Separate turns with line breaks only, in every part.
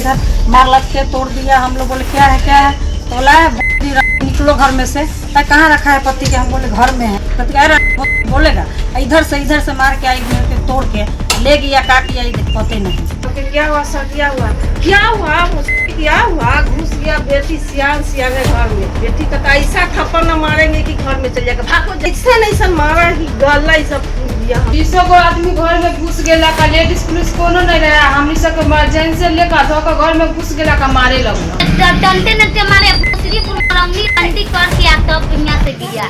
इधर मार लटके तोड़ दिया। हम लोग बोले क्या है तो बोला निकलो घर में से। कहाँ रखा है पति के? हम बोले घर में है। पति कह बोलेगा इधर से मार के आई तोड़ के ले गया का किया पते नहीं।
तो क्या हुआ सर? क्या हुआ घुस गया बेटी सियान है घर में। बेटी का ऐसा थप्पड़ न मारेंगे कि घर में चल जाएगा। भागो ऐसा नहीं मारा ही गला सब
20 गो आदमी घर में घुस गेला का। लेडीज पुलिस कोनो नहीं रहा। हमनी सब इमरजेंसी लेकर धोकर घर में घुस गेला का मारे लगला।
डंडे नते मारे सिर्फ रंगी अंडी कर के तब दुनिया से दिया।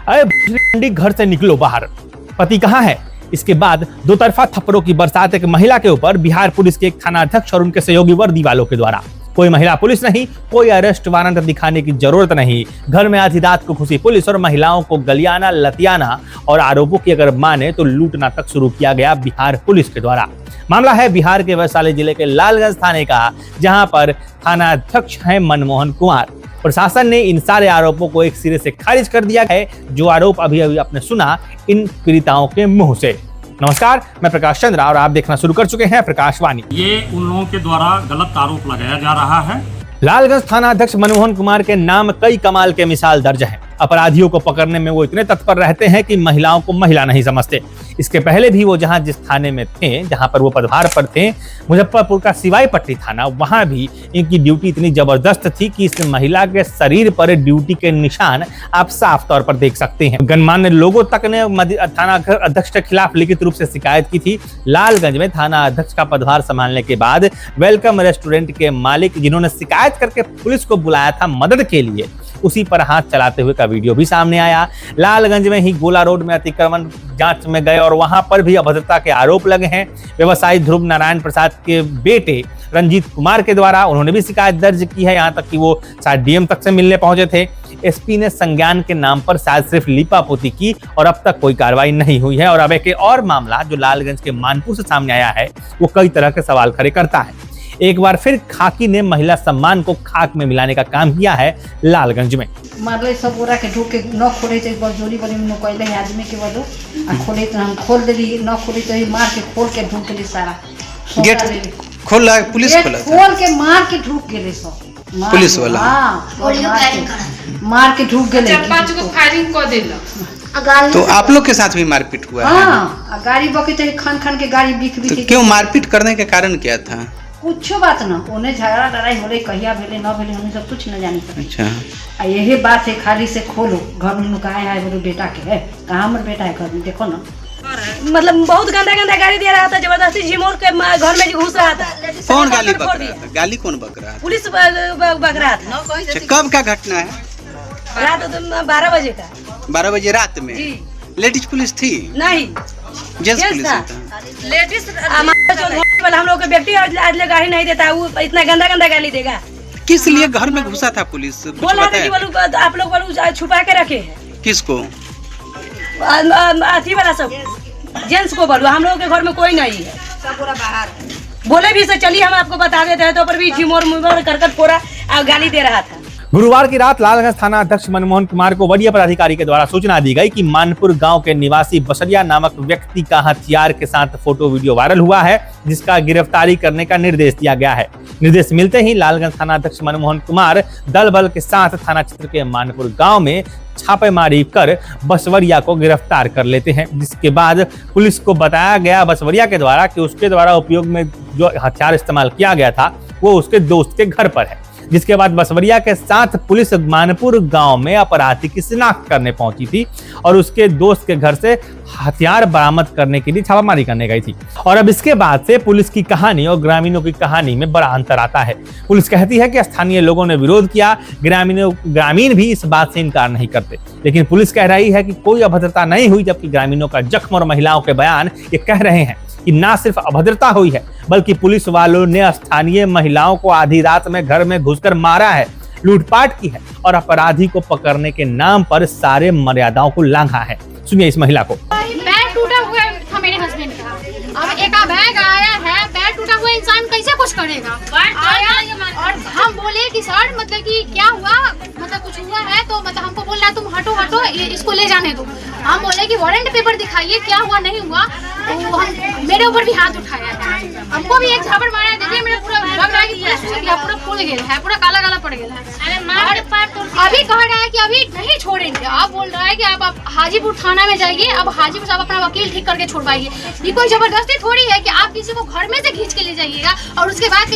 अरे अंडी घर से निकलो बाहर, पति कहाँ है? इसके बाद दो तरफा थप्पड़ों की बरसात एक महिला के ऊपर बिहार पुलिस के एक थानाध्यक्ष और उनके सहयोगी वर्दी वालों के द्वारा। कोई महिला पुलिस नहीं, कोई अरेस्ट वारंट दिखाने की जरूरत नहीं। घर में आधी रात को घुसी पुलिस और महिलाओं को गलियाना लतियाना और आरोपों की अगर माने तो लूटना तक शुरू किया गया बिहार पुलिस के द्वारा। मामला है बिहार के वैशाली जिले के लालगंज थाने का, जहां पर थानाध्यक्ष हैं मनमोहन कुमार। प्रशासन ने इन सारे आरोपों को एक सिरे से खारिज कर दिया है, जो आरोप अभी आपने सुना इन पीड़िताओं के मुंह से। नमस्कार, मैं प्रकाश चंद्रा और आप देखना शुरू कर चुके हैं प्रकाशवाणी।
ये उन लोगों के द्वारा गलत आरोप लगाया जा रहा है।
लालगंज थाना अध्यक्ष मनमोहन कुमार के नाम कई कमाल के मिसाल दर्ज हैं। अपराधियों को पकड़ने में वो इतने तत्पर रहते हैं कि महिलाओं को महिला नहीं समझते। इसके पहले भी वो जिस थाने में थे, जहां पर वो पदभार पर थे, मुजफ्फरपुर का सिवाई पट्टी थाना, वहां भी इनकी ड्यूटी इतनी जबरदस्त थी कि इस महिला के शरीर पर ड्यूटी के निशान आप साफ तौर पर देख सकते हैं। गणमान्य लोगों तक ने थाना अध्यक्ष के खिलाफ लिखित रूप से शिकायत की थी। लालगंज में थाना अध्यक्ष का पदभार संभालने के बाद वेलकम रेस्टोरेंट के मालिक, जिन्होंने शिकायत करके पुलिस को बुलाया था मदद के लिए, उसी पर हाथ चलाते हुए का वीडियो भी सामने आया। लालगंज में ही गोला रोड में अतिक्रमण जांच में गए और वहां पर भी अभद्रता के आरोप लगे हैं। व्यवसायी ध्रुव नारायण प्रसाद के बेटे रंजीत कुमार के द्वारा उन्होंने भी शिकायत दर्ज की है, यहां तक कि वो शायद डीएम तक से मिलने पहुंचे थे। एसपी ने संज्ञान के नाम पर शायद सिर्फ लीपापोती की और अब तक कोई कार्रवाई नहीं हुई है। और अब एक और मामला जो लालगंज के मानपुर से सामने आया है, वो कई तरह के सवाल खड़े करता है। एक बार फिर खाकी ने महिला सम्मान को खाक में मिलाने का काम किया है लालगंज में।
मारले सब बोरा के ढूक के न खोले तो बजोरी बनी में कोइले आदमी के बदो आ खोले तो हम खोल देली, न खोली तो ही मार के खोल के ढूक के सारा
गेट खोला, पुलिस खोला
खोल के मार के ढूक के सब
पुलिस वाला।
हां मार के ढूक गेले,
4-5 को फायरिंग कर देला।
तो आप लोग के साथ भी मारपीट हुआ है?
हां, गाड़ी बके तो खान के गाड़ी बिक
तो क्यों मारपीट करने का कारण क्या था?
कुछ बात ना, उन्हें झगड़ा लड़ाई होले कहिया भेले न भेले हमें सब कुछ न जानी।
अच्छा,
आ यही बात है, खाली से खोलो घर में नुकाया है बोलो बेटा के है, कहाँ हमारे बेटा है घर में, देखो ना।
मतलब बहुत गंदा गाली दे रहा था, जबरदस्ती झिमोर के घर में घुस रहा था।
कौन गाली बक रहा था? गाली कौन बक रहा था?
पुलिस बक रहा था।
अच्छा, कब का घटना है?
रात 12 बजे का।
12 बजे रात में? लेडीज पुलिस थी?
नहीं,
जेंट्स पुलिस था।
लेडीज हम लोग के व्यक्ति आज ले गाड़ी नहीं देता, वो इतना गंदा गाली देगा।
किस लिए घर में घुसा था पुलिस?
बोला आप लोग बोलो छुपा के रखे हैं।
किसको?
अथी वाला सब जेंट्स को बोलो, हम लोग के घर में कोई नहीं है, सब पूरा बाहर। बोले भी से चलिए हम आपको बता देते हैं, तो पर भी झिमोर मुमोर करकट फोड़ा और गाली दे रहा था।
गुरुवार की रात लालगंज थाना अध्यक्ष मनमोहन कुमार को वरीय पदाधिकारी के द्वारा सूचना दी गई कि मानपुर गांव के निवासी बसरिया नामक व्यक्ति का हथियार के साथ फोटो वीडियो वायरल हुआ है, जिसका गिरफ्तारी करने का निर्देश दिया गया है। निर्देश मिलते ही लालगंज थाना अध्यक्ष मनमोहन कुमार दल बल के साथ थाना क्षेत्र के मानपुर गांव में छापेमारी कर बसवरिया को गिरफ्तार कर लेते हैं, जिसके बाद पुलिस को बताया गया बसवरिया के द्वारा कि उसके द्वारा उपयोग में जो हथियार इस्तेमाल किया गया था वो उसके दोस्त के घर पर है। जिसके बाद बसवरिया के साथ पुलिस मानपुर गांव में अपराधी की शिनाख्त करने पहुंची थी और उसके दोस्त के घर से हथियार बरामद करने के लिए छापामारी करने गई थी। और अब इसके बाद से पुलिस की कहानी और ग्रामीणों की कहानी में बड़ा अंतर आता है। पुलिस कहती है कि स्थानीय लोगों ने विरोध किया, ग्रामीण भी इस बात से इनकार नहीं करते, लेकिन पुलिस कह रही है कि कोई अभद्रता नहीं हुई, जबकि ग्रामीणों का जख्म और महिलाओं के बयान ये कह रहे हैं कि ना सिर्फ अभद्रता हुई है, बल्कि पुलिस वालों ने स्थानीय महिलाओं को आधी रात में घर में घुसकर मारा है, लूटपाट की है और अपराधी को पकड़ने के नाम पर सारे मर्यादाओं को लांघा है। सुनिए इस महिला को।
बैग टूटा हुआ था मेरे हस्बैंड का, अब एक बैग आया है, बैग टूटा हुआ इंसान कैसे कुछ करेगा? आया और हम बोले कि सर मतलब कि क्या हुआ, मतलब कुछ हुआ है तो मतलब हमको बोल रहा तुम हटो इसको ले जाने दो। हम बोले कि वारंट पेपर दिखाइए, क्या हुआ नहीं हुआ, तो हम मेरे ऊपर भी हाथ उठाया है, हमको भी एक झापड़ मारा, देखिए मेरा पूरा लग रहा है कि गया है, पूरा काला काला पड़ गया है। अभी कह रहा है कि अभी नहीं छोड़ेंगे। अब बोल रहा है कि आप हाजीपुर थाना में जाइए, अब हाजीपुर साहब अपना वकील ठीक करके छोड़वाइए। ये कोई जबरदस्ती थोड़ी है कि आप किसी को घर में से खींच के ले जाइएगा और उसके बाद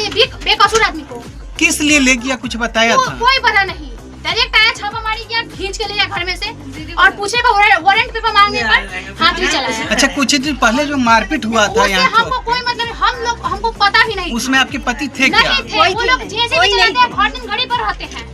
बेकसूर आदमी को
किस लिए ले गया कुछ बताया था?
कोई पता नहीं, डायरेक्ट आया, छापामारी किया, खींच के ले गया घर में से और पूछने पर वारंट पेपर मांगने पर हाथ भी चलाया।
अच्छा, कुछ दिन पहले जो मारपीट हुआ था यहाँ
हमको कोई मतलब, हमको पता भी नहीं।
उसमें आपके पति थे क्या?
नहीं थे, वो लोग जैसे भी चलाते हैं, हर दिन घड़ी पर रहते हैं,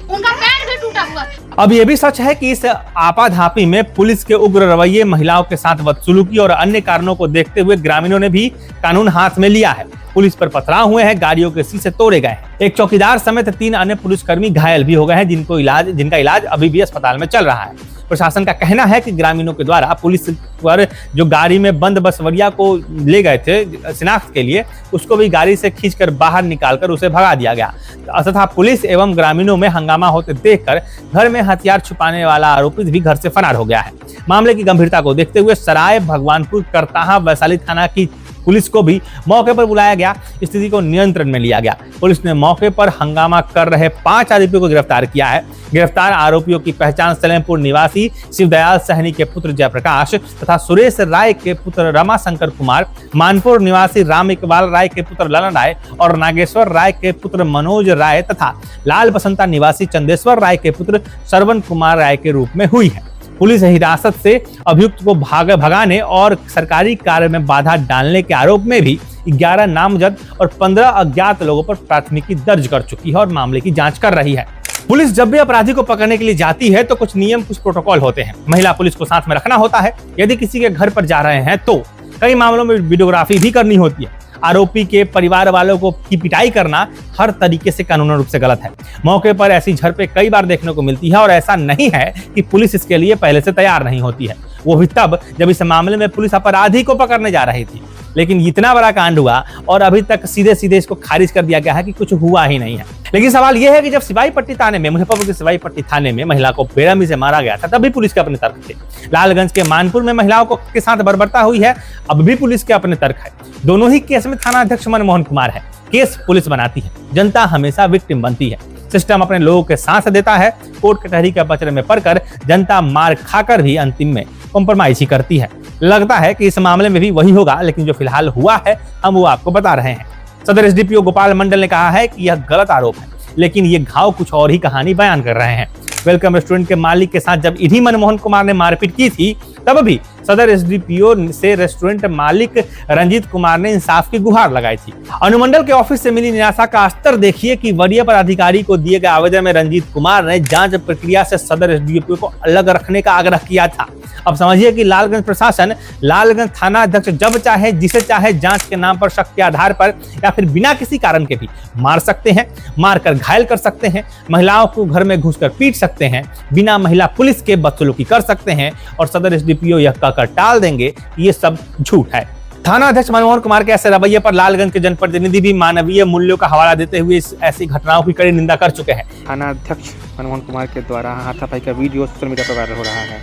उनका पैर भी टूटा हुआ था।
अब ये भी सच है कि इस आपाधापी में पुलिस के उग्र रवैये, महिलाओं के साथ बदसलूकी और अन्य कारणों को देखते हुए ग्रामीणों ने भी कानून हाथ में लिया है। पुलिस पर पथराव हुए हैं, गाड़ियों के शीशे तोड़े गए हैं। एक चौकीदार समेत 3 अन्य पुलिसकर्मी घायल भी हो गए हैं, जिनका इलाज अभी भी अस्पताल में चल रहा है। प्रशासन का कहना है कि ग्रामीणों के द्वारा पुलिस पर जो गाड़ी में बंद बसवरिया को ले गए थे शिनाख्त के लिए, उसको भी गाड़ी से खींचकर बाहर निकालकर उसे भगा दिया गया तथा पुलिस एवं ग्रामीणों में हंगामा होते देखकर घर में हथियार छुपाने वाला आरोपित भी घर से फरार हो गया है। मामले की गंभीरता को देखते हुए सराय भगवानपुर करताहा वैशाली थाना की पुलिस को भी मौके पर बुलाया गया, स्थिति को नियंत्रण में लिया गया। पुलिस ने मौके पर हंगामा कर रहे 5 आरोपियों को गिरफ्तार किया है। गिरफ्तार आरोपियों की पहचान सलेमपुर निवासी शिवदयाल सहनी के पुत्र जयप्रकाश तथा सुरेश राय के पुत्र रमाशंकर कुमार, मानपुर निवासी राम इकबाल राय के पुत्र ललन राय और नागेश्वर राय के पुत्र मनोज राय तथा लाल बसंता निवासी चंदेश्वर राय के पुत्र श्रवण कुमार राय के रूप में हुई है। पुलिस हिरासत से अभियुक्त को भगाने और सरकारी कार्य में बाधा डालने के आरोप में भी 11 नामजद और 15 अज्ञात लोगों पर प्राथमिकी दर्ज कर चुकी है और मामले की जांच कर रही है। पुलिस जब भी अपराधी को पकड़ने के लिए जाती है तो कुछ नियम, कुछ प्रोटोकॉल होते हैं। महिला पुलिस को साथ में रखना होता है। यदि किसी के घर पर जा रहे हैं तो कई मामलों में वीडियोग्राफी भी करनी होती है। आरोपी के परिवार वालों की पिटाई करना हर तरीके से कानूनी रूप से गलत है। मौके पर ऐसी झड़पें कई बार देखने को मिलती है और ऐसा नहीं है कि पुलिस इसके लिए पहले से तैयार नहीं होती है। वो भी तब जब इस मामले में पुलिस अपराधी को पकड़ने जा रही थी। लेकिन इतना बड़ा कांड हुआ और अभी तक सीधे सीधे इसको खारिज कर दिया गया है कि कुछ हुआ ही नहीं है। लेकिन सवाल यह है कि जब सिपाहीपट्टी थाने में, मुजफ्फरपुर के सिपाहीपट्टी थाने में महिला को बेरहमी से मारा गया था, तब भी पुलिस के अपने तर्क थे। लालगंज के मानपुर में महिलाओं के साथ बर्बरता हुई है, अब भी पुलिस के अपने तर्क है। दोनों ही केस में थाना अध्यक्ष मनमोहन कुमार है। केस पुलिस बनाती है, जनता हमेशा विक्टिम बनती है। सिस्टम अपने लोगों के साथ देता है। कोर्ट कचहरी के पचड़े में पड़कर जनता मार खाकर भी अंतिम में कॉम्प्रोमाइज ही करती है। लगता है कि इस मामले में भी वही होगा, लेकिन जो फिलहाल हुआ है हम वो आपको बता रहे हैं। सदर एसडीपीओ गोपाल मंडल ने कहा है कि यह गलत आरोप है, लेकिन ये घाव कुछ और ही कहानी बयान कर रहे हैं। वेलकम रेस्टोरेंट के मालिक के साथ जब इन्हीं मनमोहन कुमार ने मारपीट की थी, तब भी सदर एसडीपीओ से रेस्टोरेंट मालिक रंजीत कुमार ने इंसाफ की गुहार लगाई थी। अनुमंडल के ऑफिस से मिली निराशा का स्तर देखिए कि वरीय पदाधिकारी को दिए गए आवेदन में रंजीत कुमार ने जांच प्रक्रिया से सदर एसडीपीओ को अलग रखने का आग्रह किया था। अब समझिए कि लालगंज प्रशासन, लालगंज थाना अध्यक्ष जब चाहे जिसे चाहे जांच के नाम पर शक के आधार पर या फिर बिना किसी कारण के भी मार सकते हैं, मारकर घायल कर सकते हैं, महिलाओं को घर में घुसकर पीट सकते हैं, बिना महिला पुलिस के बदसलूकी कर सकते हैं और सदर एसडीपीओ यह कहकर टाल देंगे कि ये सब झूठ है। थाना अध्यक्ष मनमोहन कुमार के ऐसे रवैये पर लालगंज के जनप्रतिनिधि भी मानवीय मूल्यों का हवाला देते हुए ऐसी घटनाओं की कड़ी निंदा कर चुके हैं।
थाना अध्यक्ष मनमोहन कुमार के द्वारा हाथापाई का वीडियो सोशल मीडिया पर वायरल हो रहा है,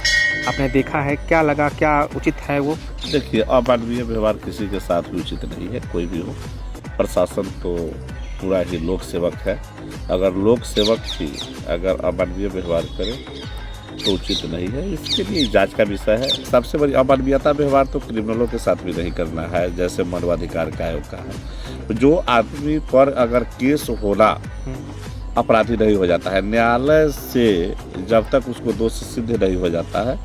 आपने देखा है, क्या लगा, क्या उचित है वो?
देखिए, अमानवीय व्यवहार किसी के साथ भी उचित नहीं है, कोई भी हो। प्रशासन तो पूरा ही लोक सेवक है। अगर लोक सेवक ही अगर अमानवीय व्यवहार करे तो उचित नहीं है। इसके लिए जांच का विषय है। सबसे बड़ी अमानवीयता व्यवहार तो क्रिमिनलों के साथ भी नहीं करना है, जैसे मानवाधिकार का आयोग का है। जो आदमी पर अगर केस होना अपराधी नहीं हो जाता है, न्यायालय से जब तक उसको दोषी सिद्ध नहीं हो जाता है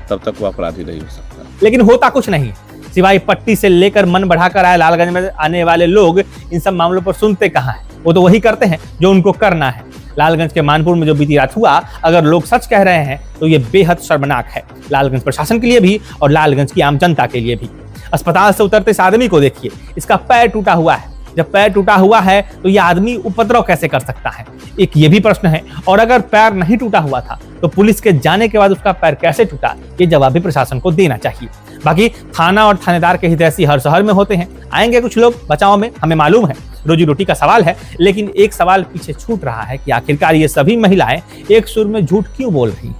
तब तक वो अपराधी नहीं हो सकता।
लेकिन होता कुछ नहीं। सिवाय पट्टी से लेकर मन बढ़ाकर आए लालगंज में आने वाले लोग इन सब मामलों पर सुनते कहाँ हैं? वो तो वही करते हैं जो उनको करना है। लालगंज के मानपुर में जो बीती रात हुआ, अगर लोग सच कह रहे हैं तो ये बेहद शर्मनाक है, लालगंज प्रशासन के लिए भी और लालगंज की आम जनता के लिए भी। अस्पताल से उतरते इस आदमी को देखिए, इसका पैर टूटा हुआ है। जब पैर टूटा हुआ है तो ये आदमी उपद्रव कैसे कर सकता है? एक ये भी प्रश्न है। और अगर पैर नहीं टूटा हुआ था तो पुलिस के जाने के बाद उसका पैर कैसे टूटा, ये जवाब भी प्रशासन को देना चाहिए। बाकी थाना और थानेदार के हितैषी हर शहर में होते हैं, आएंगे कुछ लोग बचाव में, हमें मालूम है, रोजी रोटी का सवाल है। लेकिन एक सवाल पीछे छूट रहा है कि आखिरकार ये सभी महिलाएं एक सुर में झूठ क्यों बोल रही?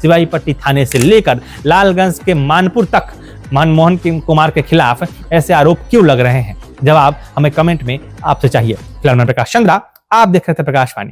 सिवाईपट्टी थाने से लेकर लालगंज के मानपुर तक मनमोहन कुमार के खिलाफ ऐसे आरोप क्यों लग रहे हैं? जवाब हमें कमेंट में आपसे चाहिए। फिलहाल मैं प्रकाश चंद्रा, आप देख रहे थे प्रकाशवाणी।